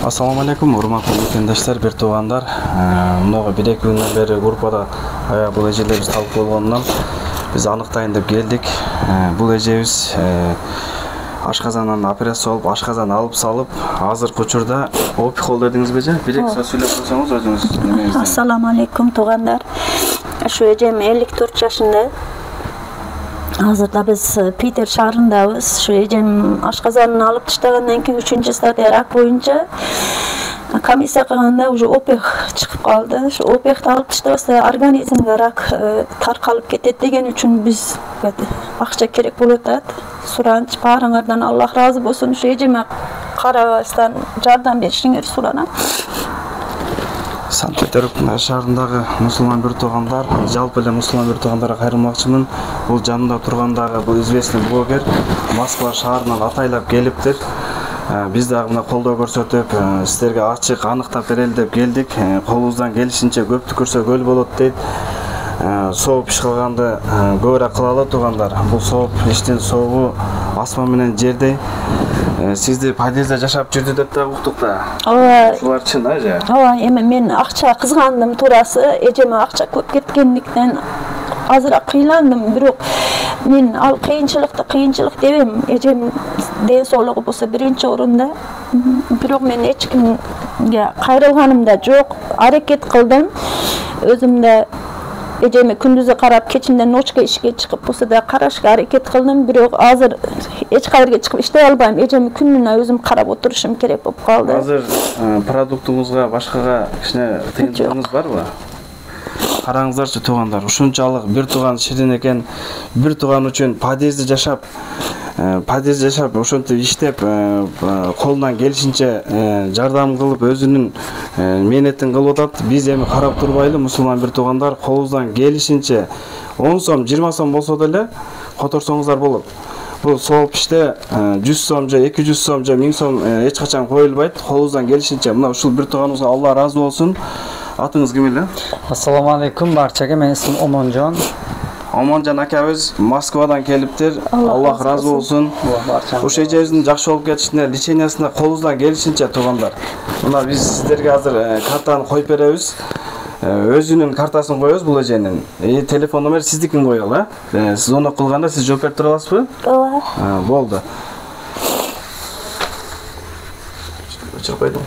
Assalamu alaikum, урматтуу мекендаштар, бир туугандар. Мынага 1-2 күндөн бери группада бул эжелерибиз талып болгонунан биз аныктайын деп келдик. Бул эжебиз ашказандан операция болуп, ашказан алып салып, азыркы учурда опихол дедиңиз беже? 1-2 сөз сүйлөп койсоңуз өзүңүз немеңизди. Assalamu alaikum туугандар. Şu эжем 54 жашында. Hazırda biz Peter şahrındayız. Şu ecem aşkazanını alıp çıktığından ki 3. stadya rak boyunca komissiya kılganda уже opek çıkıp kaldı. Şu opek'te alıp çıktığımızda organizmde rak tarkalıp ketedi degen üçün biz akça kerek bulutat. Suranç barыңардан Allah razı olsun. Şu eceme Karabas'tan жардам беришиңер суранам. Санкт-Петербург шаарындагы мусулман бир туугандар, жалпы эле мусулман бир туугандарга кайрылмакчымын. Бул жанында тургандагы бул известный блогер Москва шаарынан атайлап келиптир. Биз дагы мына колдоо көрсөтүп, сиздерге ачык аныктап берели деп келдик. Колубуздан келишинче көптү көрсөгөл болот дейт. Сооп иш кылганды көбүрөөк кылалы туугандар. Бул сооп иштин соогу асман менен жердей. Сизди подъездде жашап жүрдү деп да уктук да. Ооба. Ушулар чын же? Ооба, эми мен акча кызгандым туурасы, эжеме акча көп кеткендиктен азыраак кыйландым, бирок мен ал кыйынчылык дебем. Эжем ден соолугу болсо биринчи орунда. Бирок мен эч кимге кайрылганым да жок. Аракет кылдым. Өзүмдө эжеме күндүзү карап, кечинден ночка ишке чыгып болсо да карашка аракет кылдым. Бирок азыр эч кайерге чыгып иштей албайм. Эжеме күнүнө өзүм карап отурушум керек болуп калды. Азыр продуктуңузга, башкага кичине тыйынтыгыңыз барбы? Караңыздарчы туугандар, ушунчалык бир тууган ширин экен, бир тууган үчүн подъездде жашап, ошентип иштеп, колунан келишинче жардам кылып, өзүнүн мээнетин кылып атат. Биз эми карап турбайлы, мусулман бир туугандар, колубуздан келишинче 10 сом, 20 сом болсо деле которсоңуздар болот. Бул сооп иште 100 сом же 200 сом же 1000 сом эч качан коюлбайт. Колубуздан келишинче мына ушул бир тууганыбызга Алла разы болсун. Атыңыз ким эле? Assalamu alaikum barchaga, men ismim Omonjon. Omonjon akабыз Москвадан келиптир. Алла разы болсун. Ошо эжебиздин жакшы болуп кетишине лечениясына колубуздан келишинче туугандар. Мына биз сиздерге азыр картаны коюп беребиз. Өзүнүн картасын коебуз бул эженин. Телефон номер сиздикин коелу, Сиз звонок кылганда сиз жооп берип тура аласызбы? Ооба. Болду. Өчүрүп койдум.